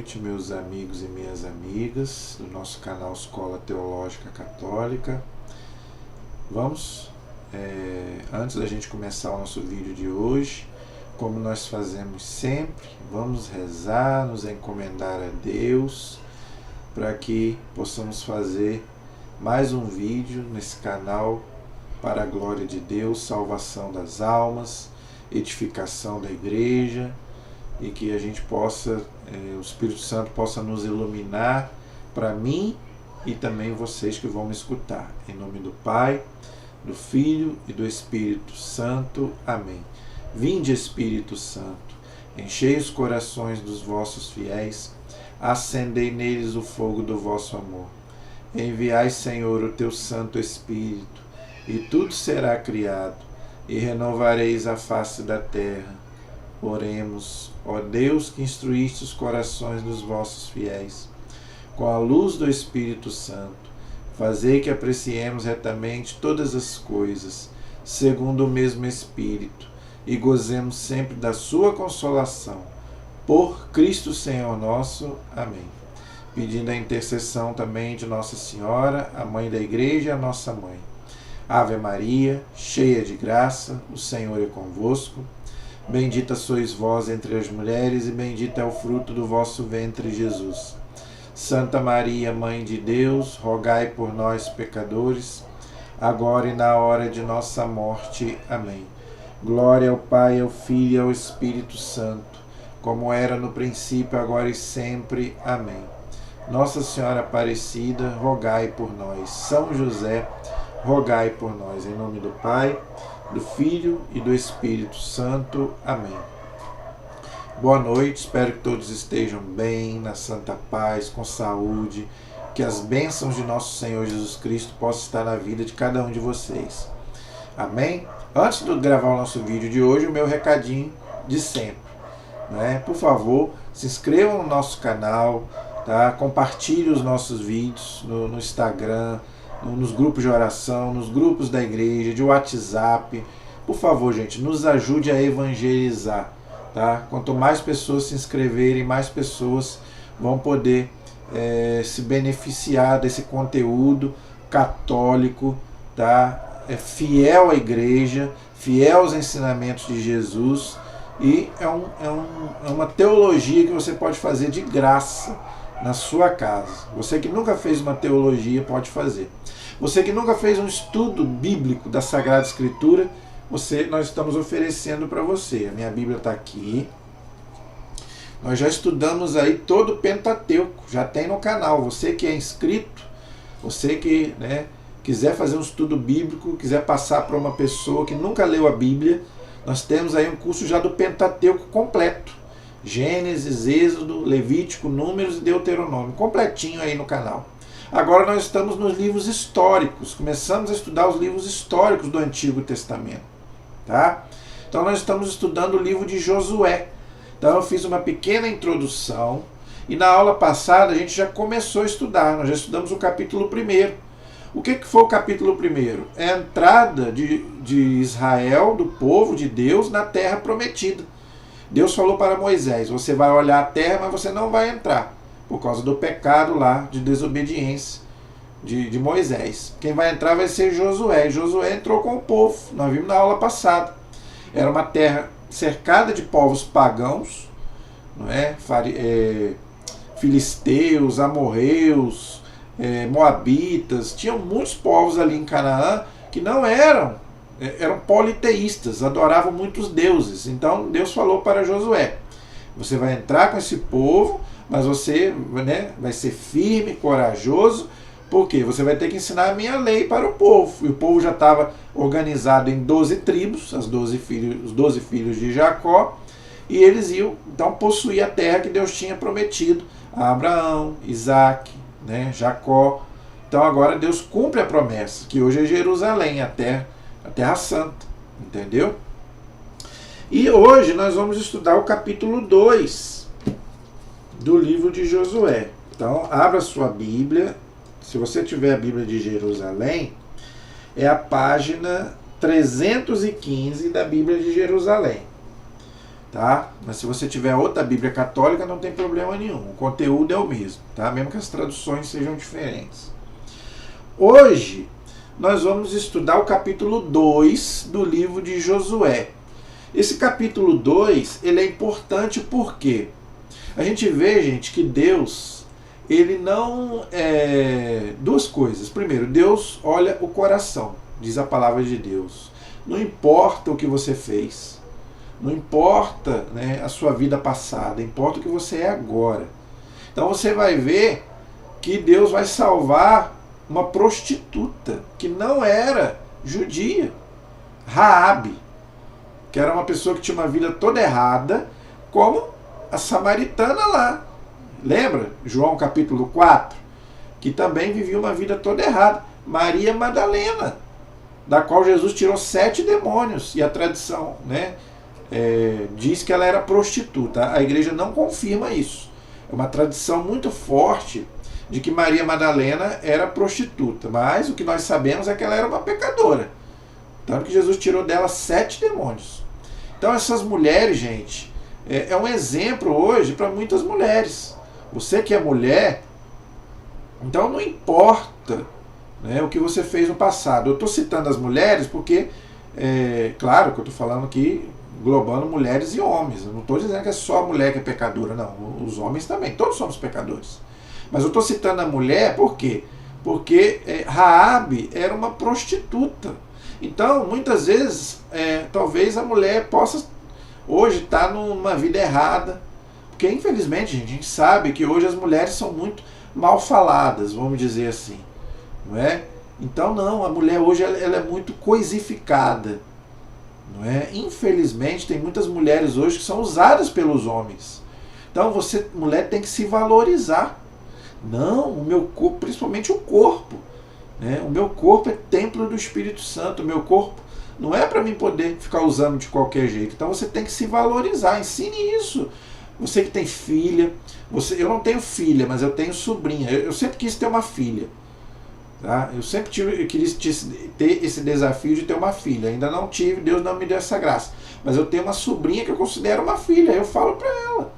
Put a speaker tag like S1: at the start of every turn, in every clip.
S1: noite, meus amigos e minhas amigas do nosso canal Escola Teológica Católica. Vamos, antes da gente começar o nosso vídeo de hoje, como nós fazemos sempre, vamos rezar, nos encomendar a Deus, para que possamos fazer mais um vídeo nesse canal para a glória de Deus, salvação das almas, edificação da igreja, e que a gente possa, o Espírito Santo possa nos iluminar, para mim e também vocês que vão me escutar. Em nome do Pai, do Filho e do Espírito Santo. Amém. Vinde, Espírito Santo, enchei os corações dos vossos fiéis, acendei neles o fogo do vosso amor. Enviai, Senhor, o teu Santo Espírito, e tudo será criado, e renovareis a face da terra. Oremos, ó Deus, que instruíste os corações dos vossos fiéis, com a luz do Espírito Santo, fazei que apreciemos retamente todas as coisas, segundo o mesmo Espírito, e gozemos sempre da sua consolação. Por Cristo Senhor nosso. Amém. Pedindo a intercessão também de Nossa Senhora, a Mãe da Igreja e a nossa Mãe. Ave Maria, cheia de graça, o Senhor é convosco. Bendita sois vós entre as mulheres, e bendito é o fruto do vosso ventre, Jesus. Santa Maria, Mãe de Deus, rogai por nós, pecadores, agora e na hora de nossa morte. Amém. Glória ao Pai, ao Filho e ao Espírito Santo, como era no princípio, agora e sempre. Amém. Nossa Senhora Aparecida, rogai por nós. São José, rogai por nós. Em nome do Pai, do Filho e do Espírito Santo. Amém. Boa noite, espero que todos estejam bem, na santa paz, com saúde, que as bênçãos de nosso Senhor Jesus Cristo possam estar na vida de cada um de vocês. Amém? Antes de gravar o nosso vídeo de hoje, o meu recadinho de sempre, né? Por favor, se inscrevam no nosso canal, tá? Compartilhe os nossos vídeos no Instagram, nos grupos de oração, nos grupos da igreja, de WhatsApp. Por favor, gente, nos ajude a evangelizar, tá? Quanto mais pessoas se inscreverem, mais pessoas vão poder se beneficiar desse conteúdo católico, tá? Fiel à igreja, fiel aos ensinamentos de Jesus, e é uma teologia que você pode fazer de graça na sua casa. Você que nunca fez uma teologia pode fazer. Você que nunca fez um estudo bíblico da Sagrada Escritura, nós estamos oferecendo para você. A minha Bíblia está aqui. Nós já estudamos aí todo o Pentateuco, já tem no canal. Você que é inscrito, você que quiser fazer um estudo bíblico, quiser passar para uma pessoa que nunca leu a Bíblia, nós temos aí um curso já do Pentateuco completo. Gênesis, Êxodo, Levítico, Números e Deuteronômio, completinho aí no canal. Agora nós estamos nos livros históricos, começamos a estudar os livros históricos do Antigo Testamento, tá? Então nós estamos estudando o livro de Josué. Então eu fiz uma pequena introdução, e na aula passada a gente já começou a estudar, nós já estudamos o capítulo 1. O que foi o capítulo 1? É a entrada de Israel, do povo de Deus, na terra prometida. Deus falou para Moisés: você vai olhar a terra, mas você não vai entrar, por causa do pecado lá de desobediência de Moisés. Quem vai entrar vai ser Josué. E Josué entrou com o povo, nós vimos na aula passada. Era uma terra cercada de povos pagãos, não é? Filisteus, amorreus, moabitas. Tinham muitos povos ali em Canaã que não eram politeístas, adoravam muitos deuses. Então Deus falou para Josué: você vai entrar com esse povo, mas você vai ser firme, corajoso, porque você vai ter que ensinar a minha lei para o povo. E o povo já estava organizado em 12 tribos, os 12 filhos de Jacó, e eles iam então possuir a terra que Deus tinha prometido a Abraão, Isaac, Jacó. Então agora Deus cumpre a promessa, que hoje é Jerusalém, a terra santa, entendeu? E hoje nós vamos estudar o capítulo 2 do livro de Josué. Então abra sua Bíblia. Se você tiver a Bíblia de Jerusalém, é a página 315 da Bíblia de Jerusalém. tá? Mas se você tiver outra Bíblia católica, não tem problema nenhum. O conteúdo é o mesmo, tá? Mesmo que as traduções sejam diferentes. Hoje, nós vamos estudar o capítulo 2 do livro de Josué. Esse capítulo 2, ele é importante porque a gente vê, gente, que Deus, ele não... duas coisas. Primeiro, Deus olha o coração, diz a palavra de Deus. Não importa o que você fez, não importa, né, a sua vida passada, importa o que você é agora. Então você vai ver que Deus vai salvar uma prostituta que não era judia, Raabe, que era uma pessoa que tinha uma vida toda errada, como a samaritana lá. Lembra? João capítulo 4, que também vivia uma vida toda errada. Maria Madalena, da qual Jesus tirou 7 demônios, e a tradição, né, diz que ela era prostituta. A igreja não confirma isso. É uma tradição muito forte de que Maria Madalena era prostituta, mas o que nós sabemos é que ela era uma pecadora. Tanto que Jesus tirou dela 7 demônios. Então essas mulheres, gente, é um exemplo hoje para muitas mulheres. Você que é mulher, então não importa, né, o que você fez no passado. Eu estou citando as mulheres porque, claro que eu estou falando aqui, englobando mulheres e homens. Eu não estou dizendo que é só a mulher que é pecadora, não. Os homens também, todos somos pecadores. Mas eu estou citando a mulher por quê? Porque Raabe era uma prostituta. Então, muitas vezes, talvez a mulher possa hoje estar numa vida errada. Porque, infelizmente, a gente sabe que hoje as mulheres são muito mal faladas, vamos dizer assim. Não é? Então, não, a mulher hoje ela é muito coisificada. Não é? Infelizmente, tem muitas mulheres hoje que são usadas pelos homens. Então, você, mulher, tem que se valorizar. Não, o meu corpo, principalmente o corpo. Né? O meu corpo é templo do Espírito Santo. O meu corpo não é para mim poder ficar usando de qualquer jeito. Então você tem que se valorizar. Ensine isso. Você que tem filha. Eu não tenho filha, mas eu tenho sobrinha. Eu sempre quis ter uma filha. Tá? Eu queria ter esse desafio de ter uma filha. Ainda não tive, Deus não me deu essa graça. Mas eu tenho uma sobrinha que eu considero uma filha. Eu falo para ela.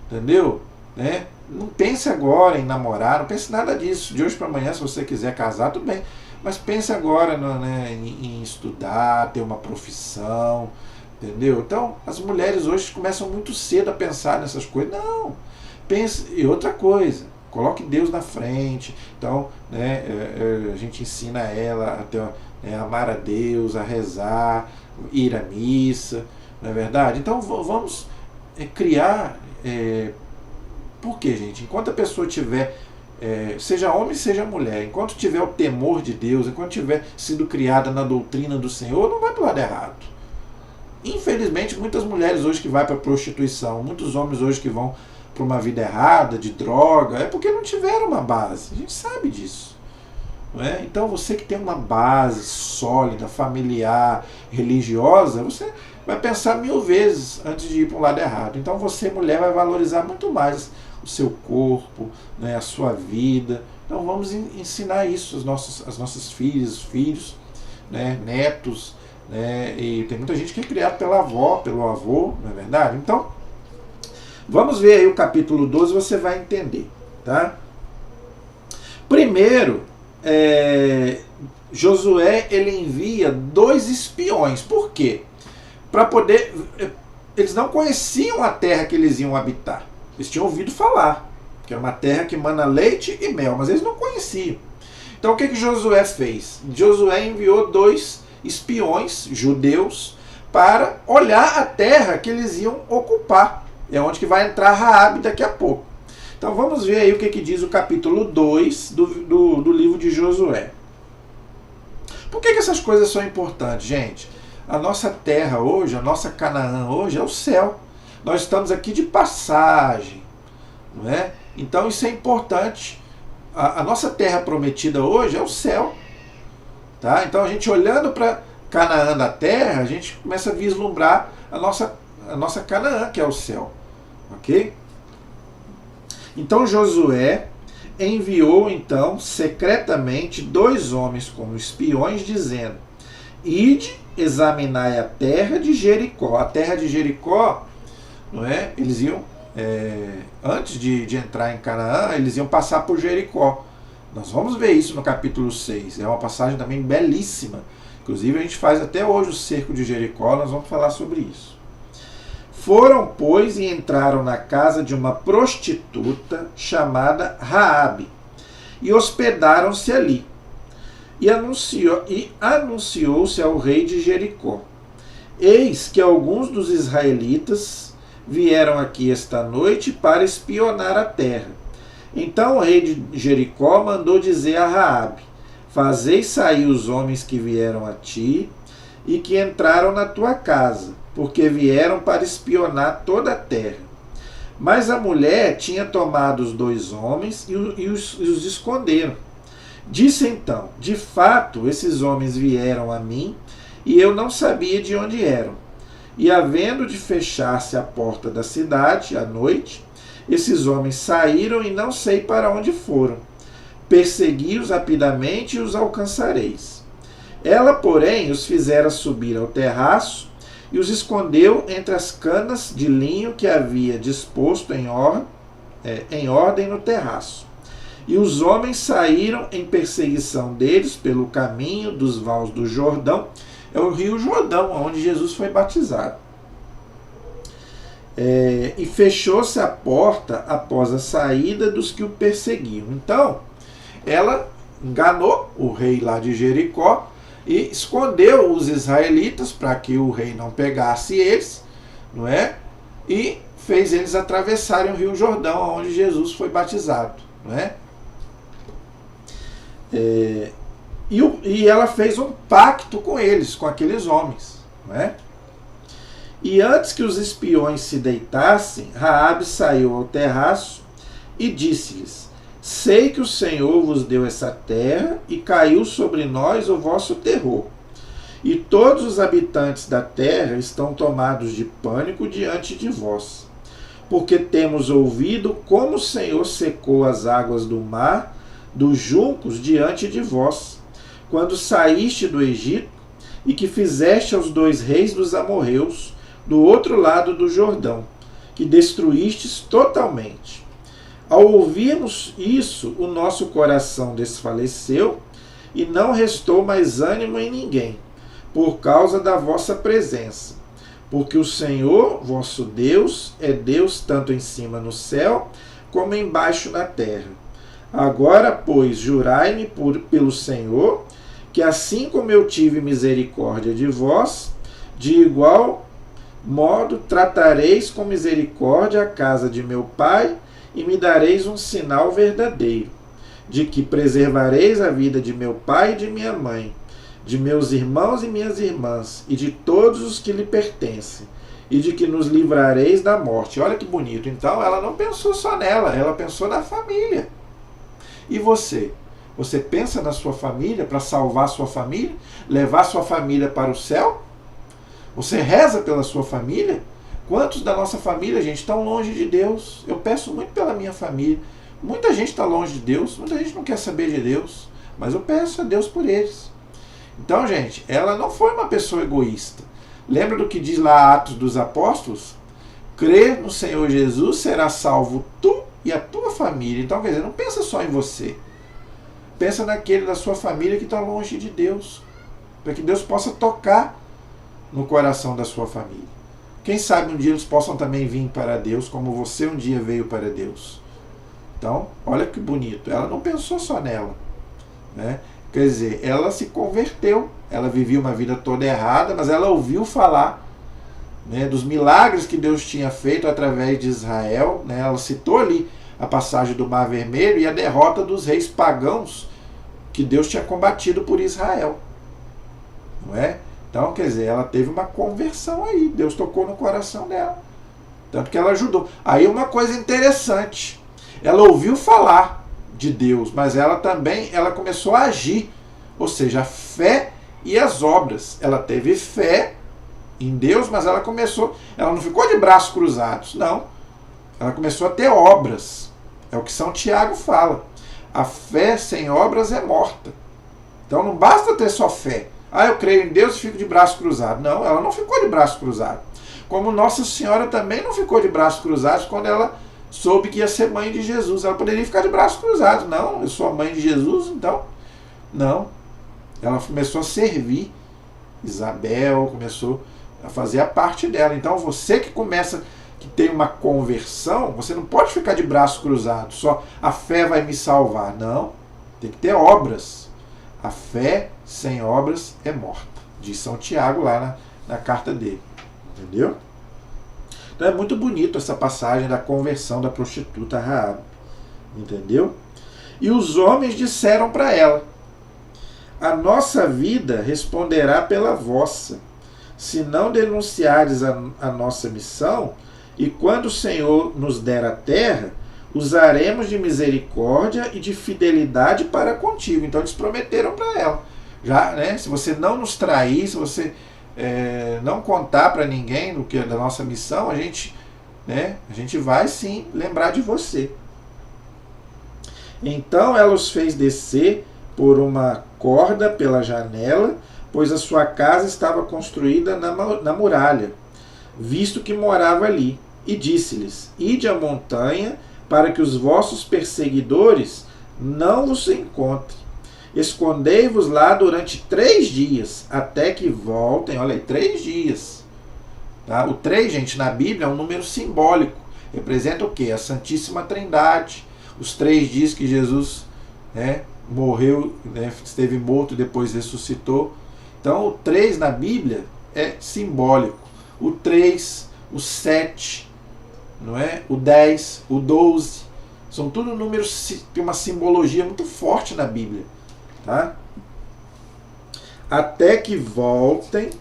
S1: Entendeu? Né? Não pense agora em namorar, não pense nada disso. De hoje para amanhã, se você quiser casar, tudo bem. Mas pense agora em estudar, ter uma profissão, entendeu? Então, as mulheres hoje começam muito cedo a pensar nessas coisas. Não, pense. E outra coisa, coloque Deus na frente. Então, né, a gente ensina ela a amar a Deus, a rezar, ir à missa, não é verdade? Então, vamos criar... Por quê, gente? Enquanto a pessoa tiver, seja homem, seja mulher, enquanto tiver o temor de Deus, enquanto tiver sido criada na doutrina do Senhor, não vai para o lado errado. Infelizmente, muitas mulheres hoje que vão para a prostituição, muitos homens hoje que vão para uma vida errada, de droga, é porque não tiveram uma base. A gente sabe disso. Não é? Então, você que tem uma base sólida, familiar, religiosa, você vai pensar 1000 vezes antes de ir para um lado errado. Então, você, mulher, vai valorizar muito mais o seu corpo, né, a sua vida. Então vamos ensinar isso às nossas filhas, filhos, né, netos, né, e tem muita gente que é criada pela avó, pelo avô, não é verdade? Então, vamos ver aí o capítulo 12, você vai entender, tá? Primeiro, Josué, ele envia 2 espiões. Por quê? Para poder... Eles não conheciam a terra que eles iam habitar. Eles tinham ouvido falar, que é uma terra que mana leite e mel, mas eles não conheciam. Então o que Josué fez? Josué enviou 2 espiões judeus para olhar a terra que eles iam ocupar. É onde que vai entrar Raabe daqui a pouco. Então vamos ver aí o que diz o capítulo 2 do livro de Josué. Por que essas coisas são importantes, gente? A nossa terra hoje, a nossa Canaã hoje é o céu. Nós estamos aqui de passagem, não é? Então isso é importante. A nossa terra prometida hoje é o céu. Tá? Então a gente olhando para Canaã da terra, a gente começa a vislumbrar a nossa Canaã, que é o céu. Ok? Então Josué enviou então secretamente 2 homens como espiões, dizendo: ide, examinai a terra de Jericó. A terra de Jericó não é? Eles iam, antes de entrar em Canaã, eles iam passar por Jericó. Nós vamos ver isso no capítulo 6. É uma passagem também belíssima. Inclusive a gente faz até hoje o cerco de Jericó, nós vamos falar sobre isso. Foram, pois, e entraram na casa de uma prostituta chamada Raabe, e hospedaram-se ali. E anunciou-se ao rei de Jericó: eis que alguns dos israelitas vieram aqui esta noite para espionar a terra. Então o rei de Jericó mandou dizer a Raabe: fazei sair os homens que vieram a ti e que entraram na tua casa, porque vieram para espionar toda a terra. Mas a mulher tinha tomado os 2 homens e os esconderam. Disse então: de fato, esses homens vieram a mim, e eu não sabia de onde eram. E havendo de fechar-se a porta da cidade à noite, esses homens saíram e não sei para onde foram. Persegui-os rapidamente e os alcançareis. Ela, porém, os fizera subir ao terraço e os escondeu entre as canas de linho que havia disposto em ordem no terraço. E os homens saíram em perseguição deles pelo caminho dos vales do Jordão. É o rio Jordão, onde Jesus foi batizado. E fechou-se a porta após a saída dos que o perseguiam. Então, ela enganou o rei lá de Jericó e escondeu os israelitas para que o rei não pegasse eles, não é? E fez eles atravessarem o rio Jordão, onde Jesus foi batizado, não é? E ela fez um pacto com eles, com aqueles homens, não é? E antes que os espiões se deitassem, Raabe saiu ao terraço e disse-lhes: sei que o Senhor vos deu essa terra e caiu sobre nós o vosso terror. E todos os habitantes da terra estão tomados de pânico diante de vós, porque temos ouvido como o Senhor secou as águas do mar, dos juncos diante de vós, quando saíste do Egito, e que fizeste aos 2 reis dos amorreus, do outro lado do Jordão, que destruístes totalmente. Ao ouvirmos isso, o nosso coração desfaleceu e não restou mais ânimo em ninguém, por causa da vossa presença. Porque o Senhor, vosso Deus, é Deus tanto em cima no céu, como embaixo na terra. Agora, pois, jurai-me pelo Senhor, que assim como eu tive misericórdia de vós, de igual modo tratareis com misericórdia a casa de meu pai, e me dareis um sinal verdadeiro, de que preservareis a vida de meu pai e de minha mãe, de meus irmãos e minhas irmãs, e de todos os que lhe pertencem, e de que nos livrareis da morte. Olha que bonito. Então ela não pensou só nela, ela pensou na família. E você? Você pensa na sua família para salvar a sua família? Levar a sua família para o céu? Você reza pela sua família? Quantos da nossa família, gente, estão longe de Deus? Eu peço muito pela minha família. Muita gente está longe de Deus, muita gente não quer saber de Deus, mas eu peço a Deus por eles. Então, gente, ela não foi uma pessoa egoísta. Lembra do que diz lá Atos dos Apóstolos? Crer no Senhor Jesus, será salvo tu e a tua família. Então, quer dizer, não pensa só em você. Pensa naquele da sua família que está longe de Deus, para que Deus possa tocar no coração da sua família. Quem sabe um dia eles possam também vir para Deus, como você um dia veio para Deus. Então, olha que bonito. Ela não pensou só nela, né? Quer dizer, ela se converteu. Ela vivia uma vida toda errada, mas ela ouviu falar, né, dos milagres que Deus tinha feito através de Israel, né? Ela citou ali a passagem do Mar Vermelho e a derrota dos reis pagãos que Deus tinha combatido por Israel, não é? Então, quer dizer, ela teve uma conversão aí. Deus tocou no coração dela. Tanto que ela ajudou. Aí uma coisa interessante. Ela ouviu falar de Deus, mas ela começou a agir. Ou seja, a fé e as obras. Ela teve fé em Deus, mas ela não ficou de braços cruzados. Não. Ela começou a ter obras. É o que São Tiago fala. A fé sem obras é morta. Então não basta ter só fé. Eu creio em Deus e fico de braço cruzado. Não, ela não ficou de braço cruzado. Como Nossa Senhora também não ficou de braços cruzados quando ela soube que ia ser mãe de Jesus. Ela poderia ficar de braços cruzados. Não, eu sou a mãe de Jesus, então. Não. Ela começou a servir. Isabel começou a fazer a parte dela. Então você que começa, que tem uma conversão, você não pode ficar de braços cruzados. Só a fé vai me salvar. Não. Tem que ter obras. A fé sem obras é morta. Diz São Tiago lá na carta dele. Entendeu? Então é muito bonito essa passagem da conversão da prostituta Raabe. Entendeu? E os homens disseram para ela: a nossa vida responderá pela vossa, se não denunciares a nossa missão, e quando o Senhor nos der a terra, usaremos de misericórdia e de fidelidade para contigo. Então eles prometeram para ela. Já, né, se você não nos trair, se você não contar para ninguém do que da nossa missão, a gente vai sim lembrar de você. Então ela os fez descer por uma corda pela janela, pois a sua casa estava construída na muralha, visto que morava ali, e disse-lhes: ide à montanha, para que os vossos perseguidores não vos encontrem. Escondei-vos lá durante 3 dias, até que voltem. Olha aí, 3 dias. Tá? O 3, gente, na Bíblia é um número simbólico. Representa o quê? A Santíssima Trindade. Os 3 dias que Jesus, morreu, esteve morto e depois ressuscitou. Então, o 3 na Bíblia é simbólico. O 3, o 7, não é? O 10, o 12. São tudo números que tem uma simbologia muito forte na Bíblia. Tá? Até que voltem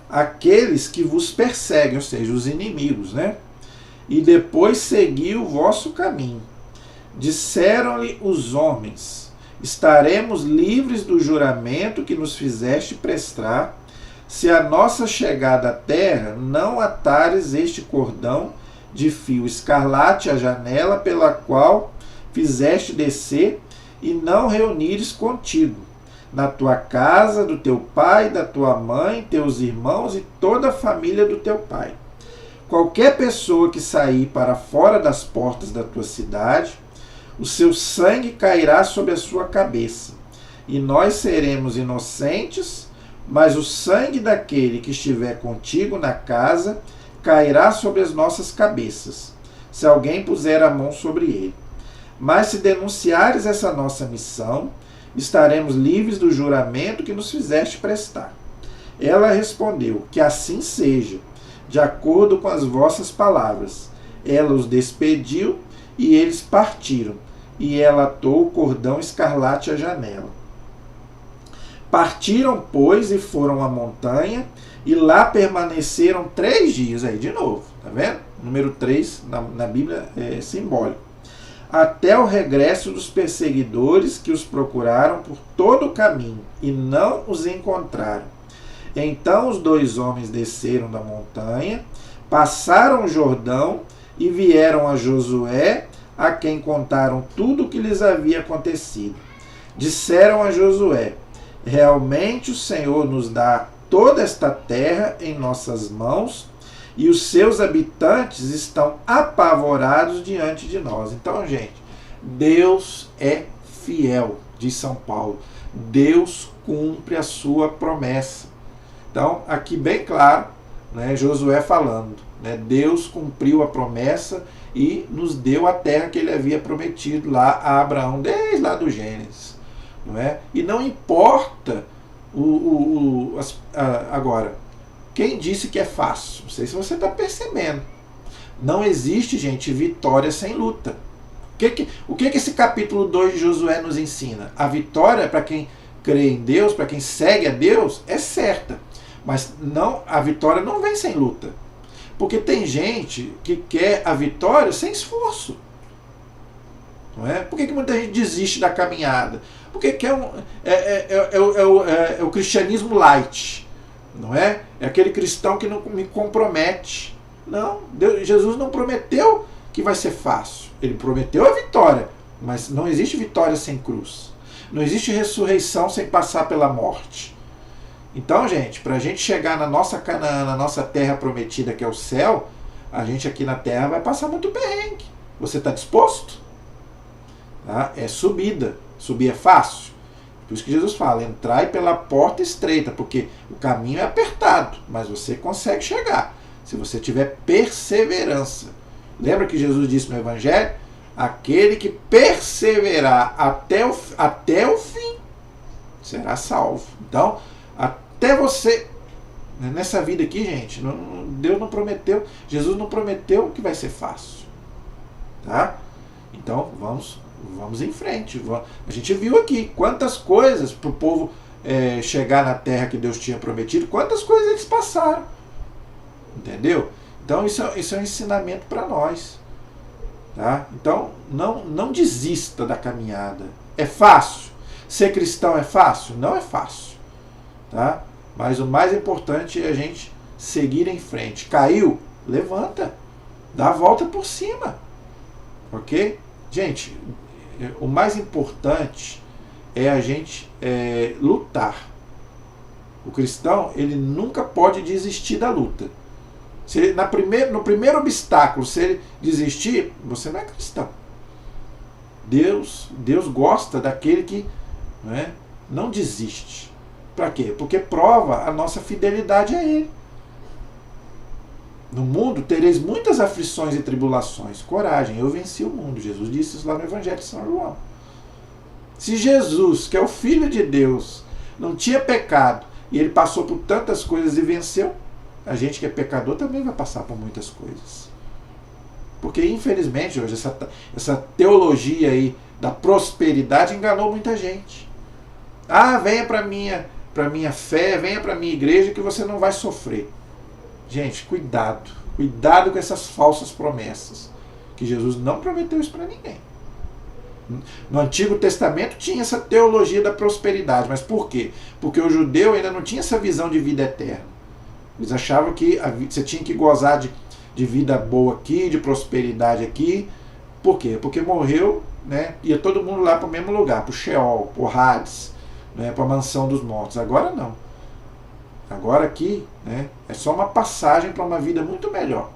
S1: aqueles que vos perseguem, ou seja, os inimigos, né? E depois segui o vosso caminho. Disseram-lhe os homens: estaremos livres do juramento que nos fizeste prestar, se a nossa chegada à terra não atares este cordão de fio escarlate à janela pela qual fizeste descer, e não reunires contigo, na tua casa, do teu pai, da tua mãe, teus irmãos e toda a família do teu pai. Qualquer pessoa que sair para fora das portas da tua cidade, o seu sangue cairá sobre a sua cabeça, e nós seremos inocentes, mas o sangue daquele que estiver contigo na casa cairá sobre as nossas cabeças, se alguém puser a mão sobre ele. Mas se denunciares essa nossa missão, estaremos livres do juramento que nos fizeste prestar. Ela respondeu: que assim seja, de acordo com as vossas palavras. Ela os despediu e eles partiram, e ela atou o cordão escarlate à janela. Partiram, pois, e foram à montanha, e lá permaneceram 3 dias. Aí, de novo, tá vendo? O número 3 na Bíblia é simbólico. Até o regresso dos perseguidores, que os procuraram por todo o caminho e não os encontraram. Então os 2 homens desceram da montanha, passaram o Jordão e vieram a Josué, a quem contaram tudo o que lhes havia acontecido. Disseram a Josué: realmente o Senhor nos dá toda esta terra em nossas mãos, e os seus habitantes estão apavorados diante de nós. Então, gente, Deus é fiel, diz São Paulo. Deus cumpre a sua promessa. Então, aqui bem claro, né, Josué falando, né, Deus cumpriu a promessa e nos deu a terra que ele havia prometido lá a Abraão, desde lá do Gênesis. Não é? E não importa agora, quem disse que é fácil? Não sei se você está percebendo. Não existe, gente, vitória sem luta. O que esse capítulo 2 de Josué nos ensina? A vitória, para quem crê em Deus, para quem segue a Deus, é certa. Mas não, a vitória não vem sem luta. Porque tem gente que quer a vitória sem esforço. Não é? Por que muita gente desiste da caminhada? Porque é o cristianismo light. Não é? É aquele cristão que não me compromete. Não, Jesus não prometeu que vai ser fácil. Ele prometeu a vitória, mas não existe vitória sem cruz. Não existe ressurreição sem passar pela morte. Então, gente, para a gente chegar na nossa Canaã, na nossa terra prometida, que é o céu, a gente aqui na terra vai passar muito perrengue. Você está disposto? Tá? É subida. Subir é fácil. Por isso que Jesus fala, entrai pela porta estreita, porque o caminho é apertado, mas você consegue chegar, se você tiver perseverança. Lembra que Jesus disse no Evangelho? Aquele que perseverar até o fim será salvo. Então, até você, nessa vida aqui, gente, Deus não prometeu, Jesus não prometeu que vai ser fácil. Tá? Então, vamos em frente. A gente viu aqui quantas coisas para o povo chegar na terra que Deus tinha prometido, quantas coisas eles passaram. Entendeu? Então isso é um ensinamento para nós. Tá? Então não desista da caminhada. É fácil? Ser cristão é fácil? Não é fácil. Tá? Mas o mais importante é a gente seguir em frente. Caiu? Levanta. Dá a volta por cima. Ok? Gente, o mais importante é a gente lutar. O cristão, ele nunca pode desistir da luta. Se ele, no primeiro obstáculo, se ele desistir, você não é cristão. Deus gosta daquele que não desiste. Para quê? Porque prova a nossa fidelidade a Ele. No mundo tereis muitas aflições e tribulações. Coragem, eu venci o mundo. Jesus disse isso lá no Evangelho de São João. Se Jesus, que é o Filho de Deus, não tinha pecado, e ele passou por tantas coisas e venceu, a gente que é pecador também vai passar por muitas coisas. Porque, infelizmente, hoje, essa teologia aí da prosperidade enganou muita gente. Ah, venha para minha fé, venha para minha igreja que você não vai sofrer. Gente, cuidado com essas falsas promessas, que Jesus não prometeu isso para ninguém. No Antigo Testamento tinha essa teologia da prosperidade, mas por quê? Porque o judeu ainda não tinha essa visão de vida eterna. Eles achavam que você tinha que gozar de vida boa aqui, de prosperidade aqui. Por quê? Porque morreu, ia todo mundo lá para o mesmo lugar, para o Sheol, para o Hades, para a mansão dos mortos. Agora não. Agora aqui é só uma passagem para uma vida muito melhor.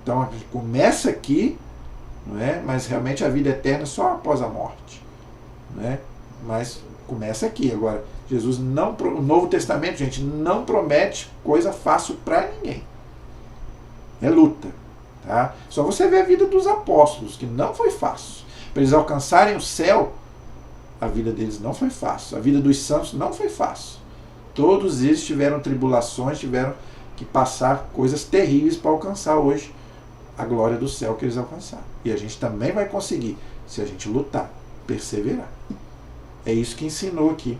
S1: Então a gente começa aqui, mas realmente a vida eterna é só após a morte. Mas começa aqui. Agora, Jesus o Novo Testamento, gente, não promete coisa fácil para ninguém. É luta. Tá? Só você vê a vida dos apóstolos, que não foi fácil. Para eles alcançarem o céu, a vida deles não foi fácil. A vida dos santos não foi fácil. Todos eles tiveram tribulações, tiveram que passar coisas terríveis para alcançar hoje a glória do céu que eles alcançaram. E a gente também vai conseguir, se a gente lutar, perseverar. É isso que ensinou aqui.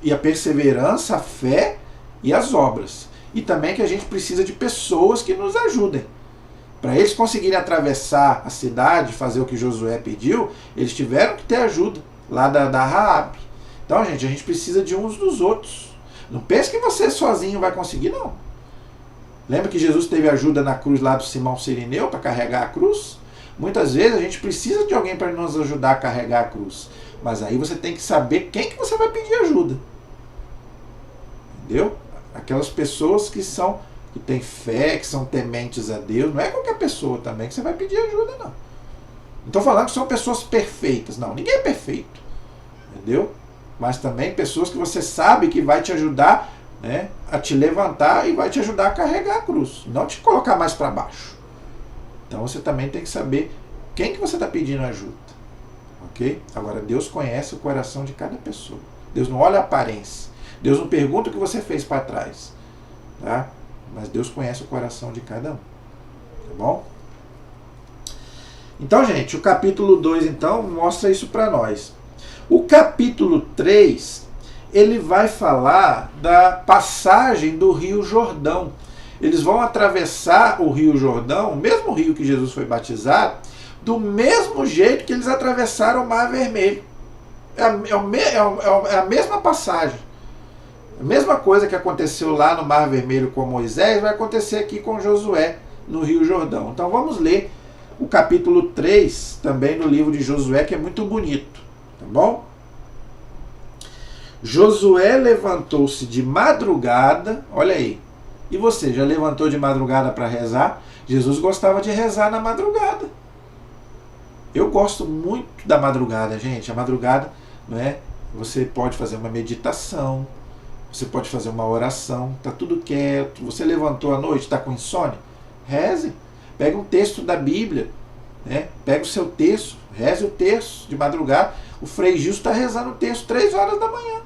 S1: E a perseverança, a fé e as obras. E também que a gente precisa de pessoas que nos ajudem. Para eles conseguirem atravessar a cidade, fazer o que Josué pediu, eles tiveram que ter ajuda lá da Raabe. Então, gente, a gente precisa de uns dos outros. Não pense que você sozinho vai conseguir, não. Lembra que Jesus teve ajuda na cruz lá do Simão Cirineu para carregar a cruz? Muitas vezes a gente precisa de alguém para nos ajudar a carregar a cruz. Mas aí você tem que saber quem que você vai pedir ajuda. Entendeu? Aquelas pessoas que têm fé, que são tementes a Deus. Não é qualquer pessoa também que você vai pedir ajuda, não. Não estou falando que são pessoas perfeitas. Não, ninguém é perfeito. Entendeu? Mas também pessoas que você sabe que vai te ajudar a te levantar e vai te ajudar a carregar a cruz. Não te colocar mais para baixo. Então você também tem que saber quem que você está pedindo ajuda. Ok? Agora, Deus conhece o coração de cada pessoa. Deus não olha a aparência. Deus não pergunta o que você fez para trás. Tá? Mas Deus conhece o coração de cada um. Tá bom? Então, gente, o capítulo 2, então, mostra isso para nós. O capítulo 3, ele vai falar da passagem do Rio Jordão. Eles vão atravessar o Rio Jordão, o mesmo rio que Jesus foi batizado, do mesmo jeito que eles atravessaram o Mar Vermelho. É a mesma passagem. A mesma coisa que aconteceu lá no Mar Vermelho com Moisés, vai acontecer aqui com Josué, no Rio Jordão. Então vamos ler o capítulo 3, também no livro de Josué, que é muito bonito. Tá bom? Josué levantou-se de madrugada, olha aí. E você, já levantou de madrugada para rezar? Jesus gostava de rezar na madrugada. Eu gosto muito da madrugada, gente. A madrugada, não é? Você pode fazer uma meditação, você pode fazer uma oração, tá tudo quieto. Você levantou à noite, está com insônia? Reze. Pega um texto da Bíblia, né? Pega o seu texto, reze o texto de madrugada. O Frei Gilson está rezando o texto 3 horas da manhã.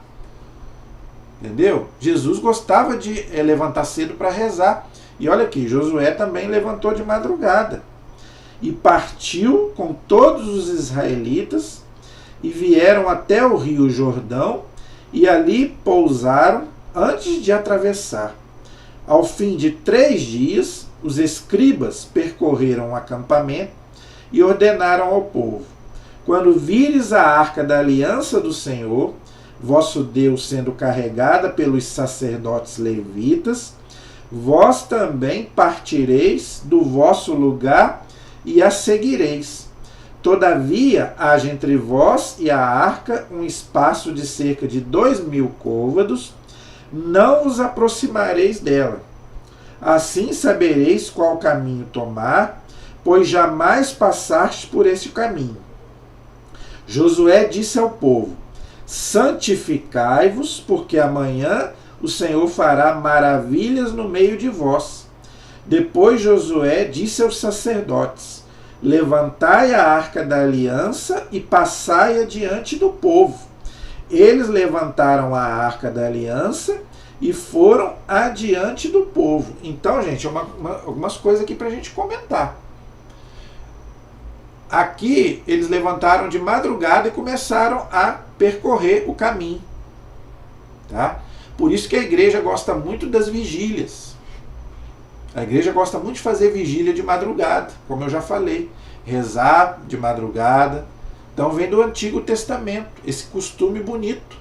S1: Entendeu? Jesus gostava de levantar cedo para rezar. E olha aqui, Josué também levantou de madrugada. E partiu com todos os israelitas e vieram até o rio Jordão e ali pousaram antes de atravessar. Ao fim de 3 dias, os escribas percorreram o acampamento e ordenaram ao povo: quando vires a arca da aliança do Senhor, vosso Deus, sendo carregada pelos sacerdotes levitas, vós também partireis do vosso lugar e a seguireis. Todavia, haja entre vós e a arca um espaço de cerca de 2.000 côvados, não vos aproximareis dela. Assim sabereis qual caminho tomar, pois jamais passastes por esse caminho. Josué disse ao povo: santificai-vos, porque amanhã o Senhor fará maravilhas no meio de vós. Depois Josué disse aos sacerdotes: levantai a arca da aliança e passai-a diante do povo. Eles levantaram a arca da aliança e foram adiante do povo. Então, gente, algumas coisas aqui para a gente comentar. Aqui eles levantaram de madrugada e começaram a percorrer o caminho. Tá? Por isso que a igreja gosta muito das vigílias. A igreja gosta muito de fazer vigília de madrugada, como eu já falei. Rezar de madrugada. Então vem do Antigo Testamento, esse costume bonito.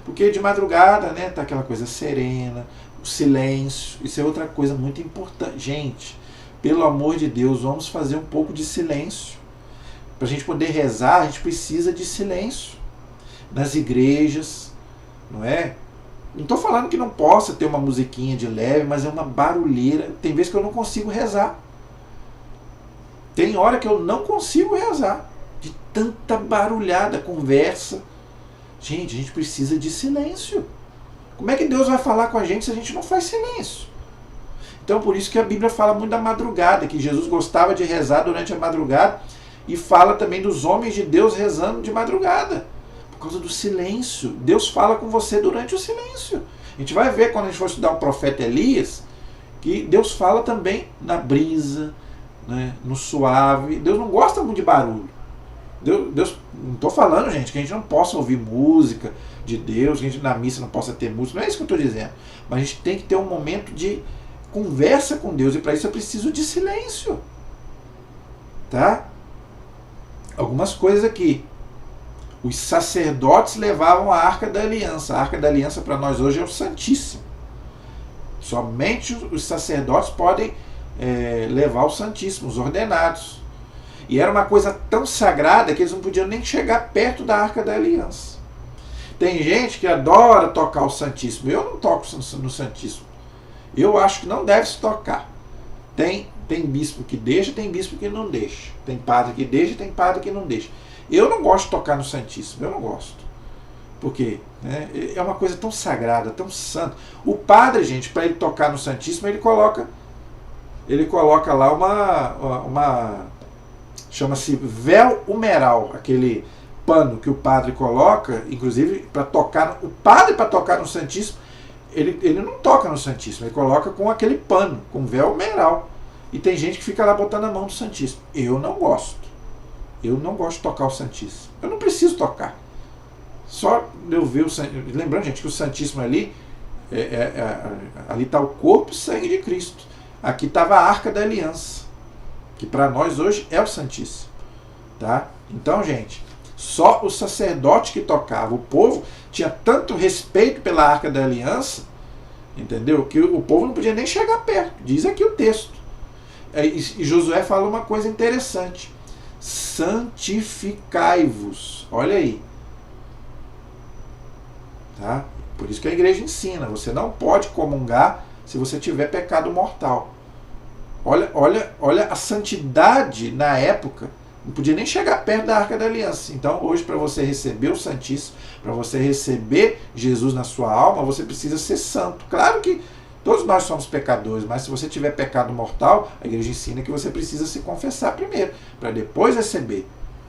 S1: Porque de madrugada, né, tá aquela coisa serena, o silêncio. Isso é outra coisa muito importante. Gente, pelo amor de Deus, vamos fazer um pouco de silêncio. Para a gente poder rezar, a gente precisa de silêncio. Nas igrejas, não é? Não estou falando que não possa ter uma musiquinha de leve, mas é uma barulheira. Tem vezes que eu não consigo rezar. Tem hora que eu não consigo rezar. De tanta barulhada, conversa. Gente, a gente precisa de silêncio. Como é que Deus vai falar com a gente se a gente não faz silêncio? Então, por isso que a Bíblia fala muito da madrugada, que Jesus gostava de rezar durante a madrugada, e fala também dos homens de Deus rezando de madrugada. Por causa do silêncio. Deus fala com você durante o silêncio. A gente vai ver quando a gente for estudar o profeta Elias, que Deus fala também na brisa, né, no suave. Deus não gosta muito de barulho. Deus, não estou falando, gente, que a gente não possa ouvir música de Deus, que a gente na missa não possa ter música. Não é isso que eu estou dizendo. Mas a gente tem que ter um momento de conversa com Deus. E para isso eu preciso de silêncio. Tá? Algumas coisas aqui. Os sacerdotes levavam a Arca da Aliança. A Arca da Aliança para nós hoje é o Santíssimo. Somente os sacerdotes podem levar o Santíssimo, os ordenados. E era uma coisa tão sagrada que eles não podiam nem chegar perto da Arca da Aliança. Tem gente que adora tocar o Santíssimo. Eu não toco no Santíssimo. Eu acho que não deve se tocar. Tem bispo que deixa, tem bispo que não deixa. Tem padre que deixa, tem padre que não deixa. Eu não gosto de tocar no Santíssimo, eu não gosto. Porque né, é uma coisa tão sagrada, tão santa. O padre, gente, para ele tocar no Santíssimo, ele coloca lá uma chama-se véu humeral, aquele pano que o padre coloca, inclusive para tocar. O padre, para tocar no Santíssimo, ele não toca no Santíssimo, ele coloca com aquele pano, com véu humeral. E tem gente que fica lá botando a mão no Santíssimo. Eu não gosto. Eu não gosto de tocar o Santíssimo. Eu não preciso tocar. Só eu ver o Santíssimo. Lembrando, gente, que o Santíssimo ali, ali está o corpo e sangue de Cristo. Aqui estava a Arca da Aliança, que para nós hoje é o Santíssimo. Tá? Então, gente, só o sacerdote que tocava. O povo tinha tanto respeito pela Arca da Aliança, entendeu? Que o povo não podia nem chegar perto. Diz aqui o texto. E Josué fala uma coisa interessante: santificai-vos. Olha aí. Tá? Por isso que a igreja ensina, você não pode comungar se você tiver pecado mortal. Olha a santidade na época. Não podia nem chegar perto da Arca da Aliança. Então, hoje, para você receber o Santíssimo, para você receber Jesus na sua alma, você precisa ser santo. Claro que todos nós somos pecadores, mas se você tiver pecado mortal, a igreja ensina que você precisa se confessar primeiro, para depois receber.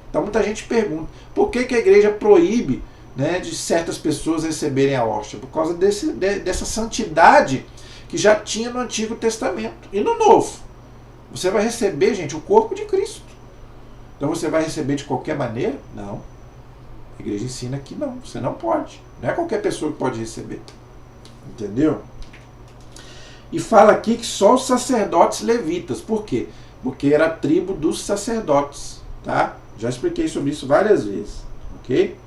S1: Então, muita gente pergunta, por que a igreja proíbe, né, de certas pessoas receberem a hóstia? Por causa dessa santidade que já tinha no Antigo Testamento. E no Novo, você vai receber, gente, o corpo de Cristo. Então você vai receber de qualquer maneira? Não. A igreja ensina que não, você não pode. Não é qualquer pessoa que pode receber. Entendeu? E fala aqui que só os sacerdotes levitas. Por quê? Porque era a tribo dos sacerdotes. Tá? Já expliquei sobre isso várias vezes. Ok?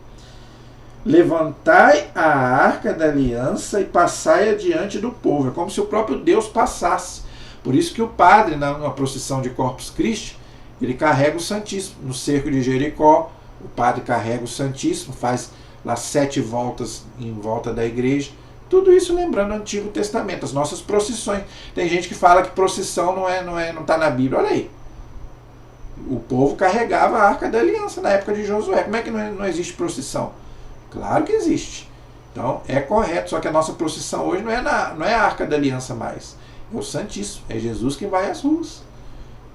S1: Levantai a arca da aliança e passai adiante do povo. É como se o próprio Deus passasse. Por isso que o padre, na procissão de Corpus Christi, ele carrega o Santíssimo. No cerco de Jericó, o padre carrega o Santíssimo, faz lá 7 voltas em volta da igreja. Tudo isso lembrando o Antigo Testamento, as nossas procissões. Tem gente que fala que procissão não está na Bíblia. Olha aí. O povo carregava a Arca da Aliança na época de Josué. Como é que não existe procissão? Claro que existe. Então é correto, só que a nossa procissão hoje não é a Arca da Aliança mais. É o Santíssimo. É Jesus que vai às ruas.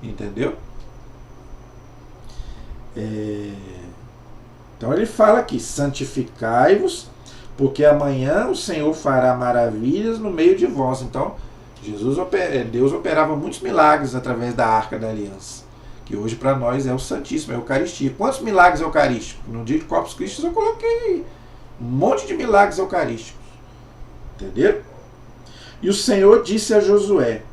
S1: Entendeu? Então ele fala aqui, santificai-vos, porque amanhã o Senhor fará maravilhas no meio de vós. Então, Deus operava muitos milagres através da Arca da Aliança, que hoje para nós é o Santíssimo, é a Eucaristia. Quantos milagres eucarísticos? No dia de Corpus Christi eu coloquei um monte de milagres eucarísticos. Entenderam? E o Senhor disse a Josué,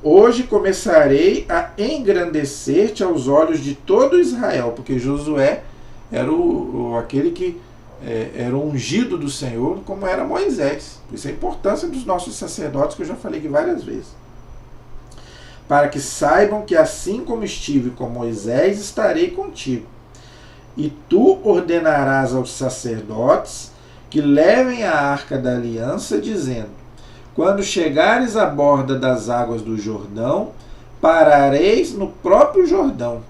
S1: hoje começarei a engrandecer-te aos olhos de todo Israel, porque Josué era aquele que era o ungido do Senhor, como era Moisés. Por isso a importância dos nossos sacerdotes, que eu já falei aqui várias vezes. Para que saibam que assim como estive com Moisés, estarei contigo. E tu ordenarás aos sacerdotes que levem a arca da aliança, dizendo, quando chegares à borda das águas do Jordão, parareis no próprio Jordão.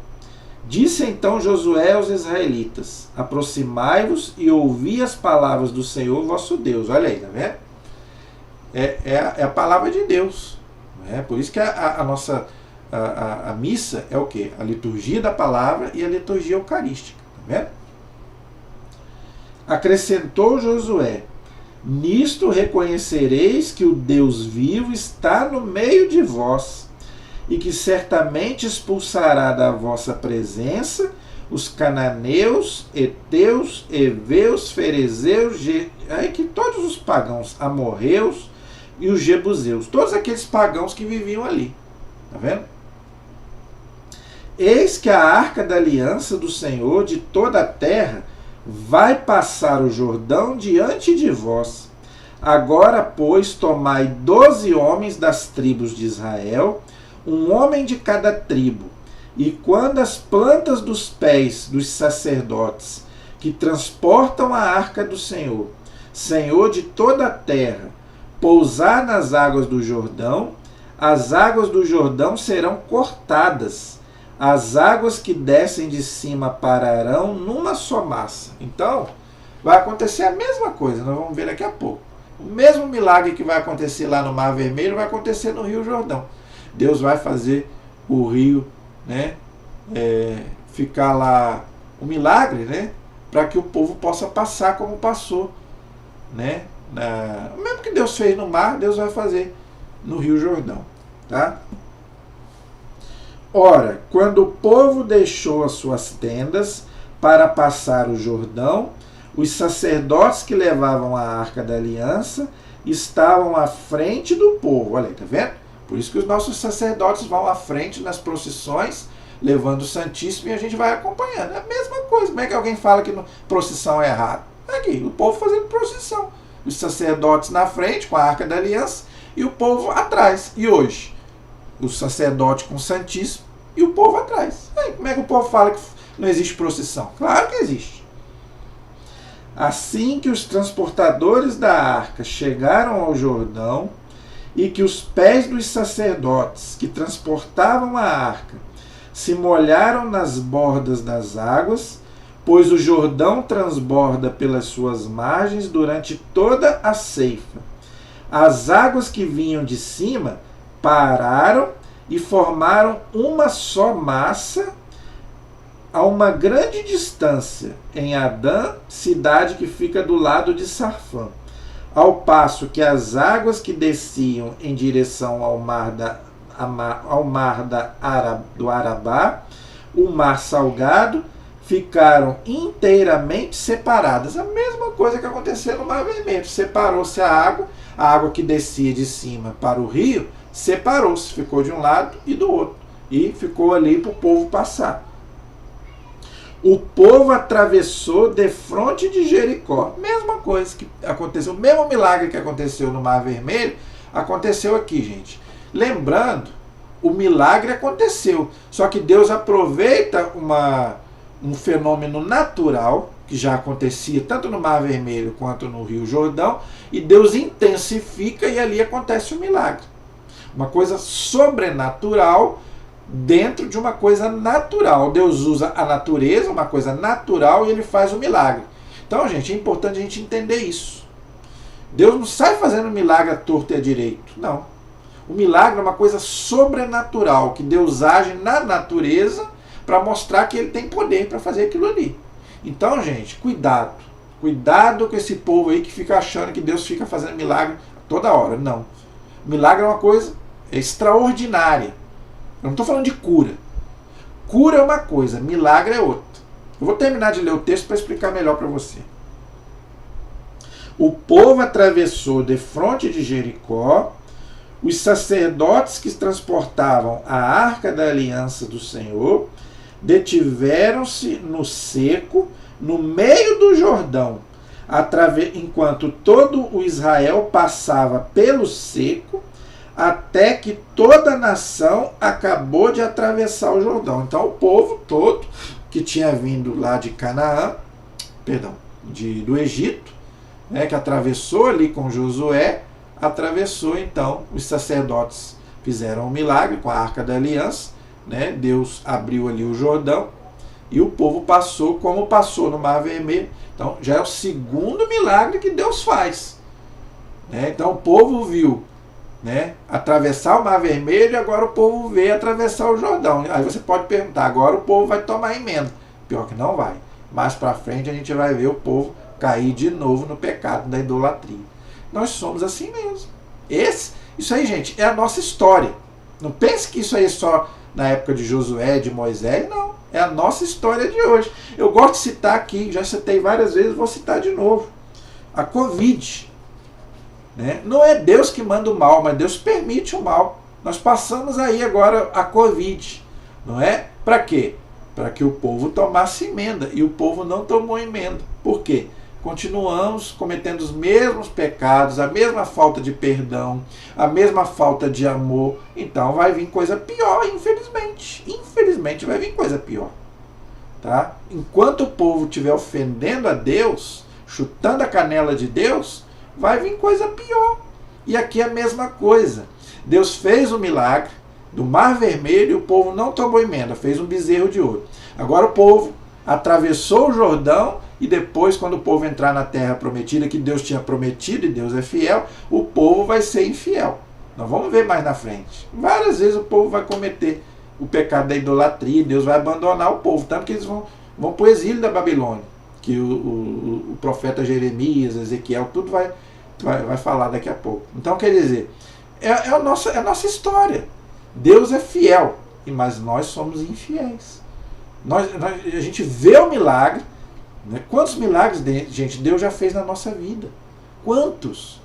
S1: Disse então Josué aos israelitas, aproximai-vos e ouvi as palavras do Senhor vosso Deus. Olha aí, tá vendo? É a palavra de Deus. Né? Por isso que a nossa missa é o quê? A liturgia da palavra e a liturgia eucarística. Tá vendo? Acrescentou Josué, nisto reconhecereis que o Deus vivo está no meio de vós, e que certamente expulsará da vossa presença os cananeus, heteus, heveus, ferezeus, que todos os pagãos, amorreus e os jebuseus, todos aqueles pagãos que viviam ali. Tá vendo? Eis que a arca da aliança do Senhor de toda a terra vai passar o Jordão diante de vós. Agora, pois, tomai 12 homens das tribos de Israel, um homem de cada tribo, e quando as plantas dos pés dos sacerdotes que transportam a arca do Senhor, Senhor de toda a terra, pousar nas águas do Jordão, as águas do Jordão serão cortadas, as águas que descem de cima pararão numa só massa. Então, vai acontecer a mesma coisa, nós vamos ver daqui a pouco. O mesmo milagre que vai acontecer lá no Mar Vermelho vai acontecer no Rio Jordão. Deus vai fazer o rio, né, ficar lá um milagre, né, para que o povo possa passar como passou, né, o mesmo que Deus fez no mar, Deus vai fazer no Rio Jordão, tá? Ora, quando o povo deixou as suas tendas para passar o Jordão, os sacerdotes que levavam a arca da aliança estavam à frente do povo. Olha aí, tá vendo? Por isso que os nossos sacerdotes vão à frente nas procissões, levando o Santíssimo, e a gente vai acompanhando. É a mesma coisa. Como é que alguém fala que procissão é errado? Aqui, o povo fazendo procissão. Os sacerdotes na frente, com a Arca da Aliança, e o povo atrás. E hoje, o sacerdote com o Santíssimo e o povo atrás. Aí, como é que o povo fala que não existe procissão? Claro que existe. Assim que os transportadores da arca chegaram ao Jordão, e que os pés dos sacerdotes que transportavam a arca se molharam nas bordas das águas, pois o Jordão transborda pelas suas margens durante toda a ceifa. As águas que vinham de cima pararam e formaram uma só massa a uma grande distância, em Adã, cidade que fica do lado de Sarfã. Ao passo que as águas que desciam em direção ao mar do Arabá, o mar salgado, ficaram inteiramente separadas. A mesma coisa que aconteceu no Mar Vermelho. Separou-se a água que descia de cima para o rio, separou-se, ficou de um lado e do outro. E ficou ali para o povo passar. O povo atravessou defronte de Jericó. Mesma coisa que aconteceu, o mesmo milagre que aconteceu no Mar Vermelho, aconteceu aqui, gente. Lembrando, o milagre aconteceu, só que Deus aproveita um fenômeno natural, que já acontecia tanto no Mar Vermelho quanto no Rio Jordão, e Deus intensifica e ali acontece o milagre. Uma coisa sobrenatural dentro de uma coisa natural. Deus usa a natureza, uma coisa natural, e ele faz o milagre. Então, gente, é importante a gente entender isso. Deus não sai fazendo milagre à torta e à direito. Não. O milagre é uma coisa sobrenatural, que Deus age na natureza para mostrar que ele tem poder para fazer aquilo ali. Então, gente, cuidado. Cuidado com esse povo aí que fica achando que Deus fica fazendo milagre toda hora. Não. Milagre é uma coisa extraordinária. Eu não estou falando de cura. Cura é uma coisa, milagre é outra. Eu vou terminar de ler o texto para explicar melhor para você. O povo atravessou defronte de Jericó. Os sacerdotes que transportavam a arca da aliança do Senhor detiveram-se no seco, no meio do Jordão, enquanto todo o Israel passava pelo seco, até que toda a nação acabou de atravessar o Jordão. Então o povo todo que tinha vindo lá de Canaã, do Egito, né, que atravessou ali com Josué, atravessou. Então os sacerdotes fizeram um milagre com a arca da aliança, né? Deus abriu ali o Jordão e o povo passou como passou no Mar Vermelho. Então já é o segundo milagre que Deus faz, né? Então o povo viu, né, atravessar o Mar Vermelho, e agora o povo vê atravessar o Jordão. Aí você pode perguntar, agora o povo vai tomar emenda. Pior que não vai. Mais para frente a gente vai ver o povo cair de novo no pecado da idolatria. Nós somos assim mesmo. Isso aí, gente, é a nossa história. Não pense que isso aí é só na época de Josué, de Moisés. Não, é a nossa história de hoje. Eu gosto de citar aqui, já citei várias vezes, vou citar de novo. A Covid. Né? Não é Deus que manda o mal, mas Deus permite o mal. Nós passamos aí agora a Covid, não é? Para quê? Para que o povo tomasse emenda, e o povo não tomou emenda. Por quê? Continuamos cometendo os mesmos pecados, a mesma falta de perdão, a mesma falta de amor. Então vai vir coisa pior, infelizmente. Infelizmente vai vir coisa pior. Tá? Enquanto o povo estiver ofendendo a Deus, chutando a canela de Deus, vai vir coisa pior. E aqui é a mesma coisa. Deus fez o milagre do Mar Vermelho e o povo não tomou emenda, fez um bezerro de ouro. Agora o povo atravessou o Jordão, e depois, quando o povo entrar na terra prometida, que Deus tinha prometido, e Deus é fiel, o povo vai ser infiel. Nós vamos ver mais na frente. Várias vezes o povo vai cometer o pecado da idolatria, e Deus vai abandonar o povo, tanto que eles vão para o exílio da Babilônia, que o profeta Jeremias, Ezequiel, tudo vai falar daqui a pouco. Então, quer dizer, é a nossa história. Deus é fiel, mas nós somos infiéis. A gente vê o milagre, né? Quantos milagres, gente, Deus já fez na nossa vida? Quantos?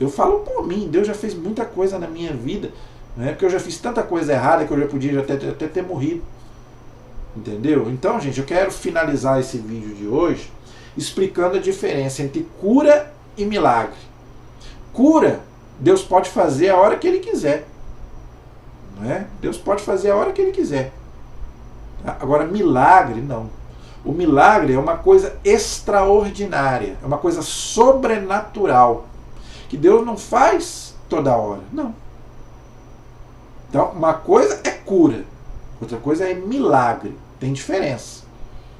S1: Eu falo por mim, Deus já fez muita coisa na minha vida, né? Porque eu já fiz tanta coisa errada que eu já podia até ter morrido. Entendeu? Então, gente, eu quero finalizar esse vídeo de hoje explicando a diferença entre cura e milagre. Cura, Deus pode fazer a hora que Ele quiser. Não é? Deus pode fazer a hora que Ele quiser. Agora, milagre, não. O milagre é uma coisa extraordinária, é uma coisa sobrenatural, que Deus não faz toda hora, não. Então, uma coisa é cura, outra coisa é milagre, tem diferença.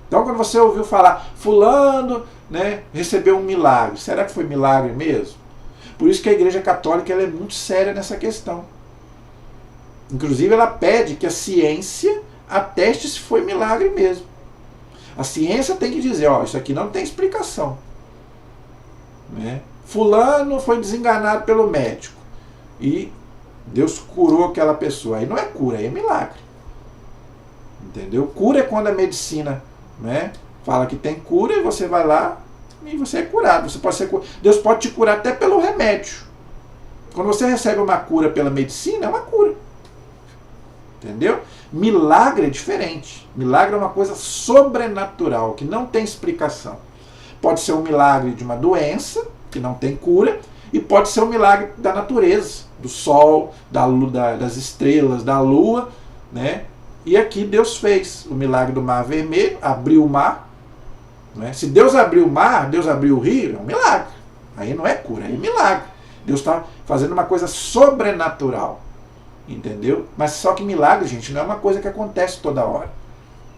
S1: Então, quando você ouviu falar, fulano, né, recebeu um milagre, será que foi milagre mesmo? Por isso que a Igreja Católica ela é muito séria nessa questão. Inclusive, ela pede que a ciência ateste se foi milagre mesmo. A ciência tem que dizer, ó, isso aqui não tem explicação. Né? Fulano foi desenganado pelo médico e Deus curou aquela pessoa. Aí não é cura, aí é milagre. Entendeu? Cura é quando a medicina, né, fala que tem cura e você vai lá e você é curado. Você pode ser curado. Deus pode te curar até pelo remédio. Quando você recebe uma cura pela medicina, é uma cura. Entendeu? Milagre é diferente. Milagre é uma coisa sobrenatural, que não tem explicação. Pode ser um milagre de uma doença, que não tem cura, e pode ser um milagre da natureza, do sol, das estrelas, da lua, né? E aqui Deus fez o milagre do Mar Vermelho, abriu o mar. Né? Se Deus abriu o mar, Deus abriu o rio, é um milagre. Aí não é cura, aí é milagre. Deus está fazendo uma coisa sobrenatural. Entendeu? Mas só que milagre, gente, não é uma coisa que acontece toda hora.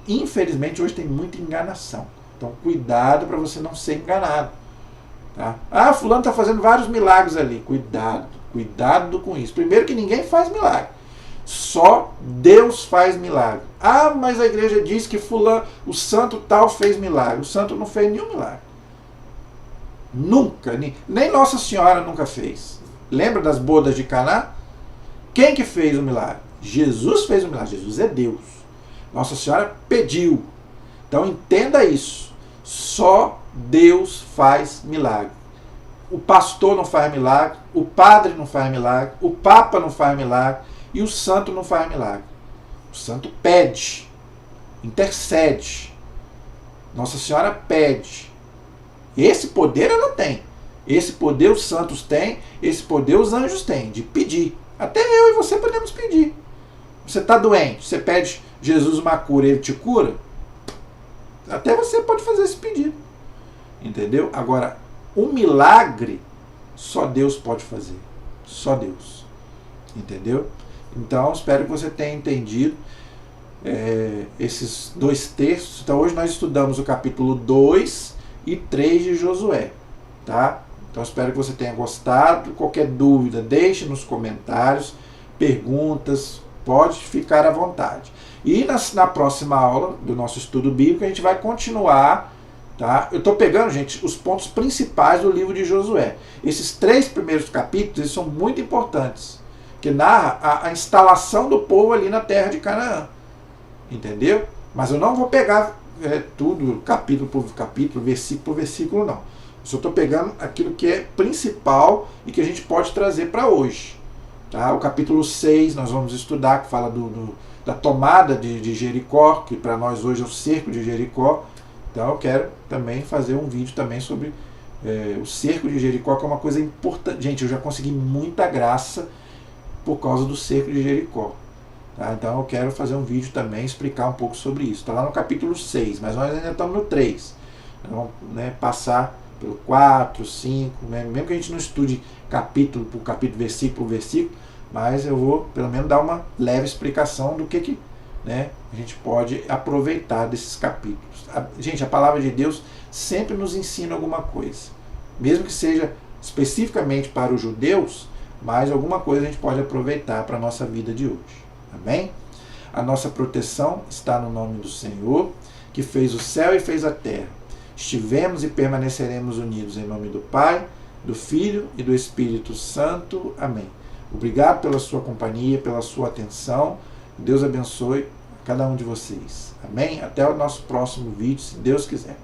S1: Infelizmente, hoje tem muita enganação. Então, cuidado para você não ser enganado. Tá? Ah, fulano está fazendo vários milagres ali. Cuidado com isso. Primeiro que ninguém faz milagre. Só Deus faz milagre. Ah, mas a igreja diz que fulano, o santo tal fez milagre. O santo não fez nenhum milagre. Nunca. Nem Nossa Senhora nunca fez. Lembra das bodas de Caná? Quem que fez o milagre? Jesus fez o milagre. Jesus é Deus. Nossa Senhora pediu. Então entenda isso. Só Deus faz milagre. O pastor não faz milagre, o padre não faz milagre, o papa não faz milagre e o santo não faz milagre. O santo pede, intercede. Nossa Senhora pede. Esse poder ela tem. Esse poder os santos têm, esse poder os anjos têm, de pedir. Até eu e você podemos pedir. Você está doente, você pede Jesus uma cura, ele te cura? Até você pode fazer esse pedido. Entendeu? Agora, um milagre só Deus pode fazer. Só Deus. Entendeu? Então, espero que você tenha entendido esses dois textos. Então, hoje nós estudamos o capítulo 2 e 3 de Josué. Tá? Então, espero que você tenha gostado. Qualquer dúvida, deixe nos comentários, perguntas, pode ficar à vontade. E na próxima aula do nosso estudo bíblico, a gente vai continuar. Tá? Eu estou pegando, gente, os pontos principais do livro de Josué. Esses 3 primeiros capítulos eles são muito importantes, que narra a instalação do povo ali na terra de Canaã. Entendeu? Mas eu não vou pegar tudo, capítulo por capítulo, versículo por versículo, não. Eu só estou pegando aquilo que é principal e que a gente pode trazer para hoje. Tá? O capítulo 6 nós vamos estudar, que fala da tomada de Jericó, que para nós hoje é o cerco de Jericó. Então eu quero também fazer um vídeo também sobre o cerco de Jericó, que é uma coisa importante. Gente, eu já consegui muita graça por causa do cerco de Jericó. Tá? Então eu quero fazer um vídeo também, explicar um pouco sobre isso. Está lá no capítulo 6, mas nós ainda estamos no 3. Então, passar pelo 4, 5, mesmo que a gente não estude capítulo por capítulo, versículo por versículo, mas eu vou pelo menos dar uma leve explicação do que a gente pode aproveitar desses capítulos. Gente, a palavra de Deus sempre nos ensina alguma coisa, mesmo que seja especificamente para os judeus, mas alguma coisa a gente pode aproveitar para a nossa vida de hoje. Amém? A nossa proteção está no nome do Senhor, que fez o céu e fez a terra. Estivemos e permaneceremos unidos em nome do Pai, do Filho e do Espírito Santo. Amém. Obrigado pela sua companhia, pela sua atenção. Deus abençoe cada um de vocês. Amém? Até o nosso próximo vídeo, se Deus quiser.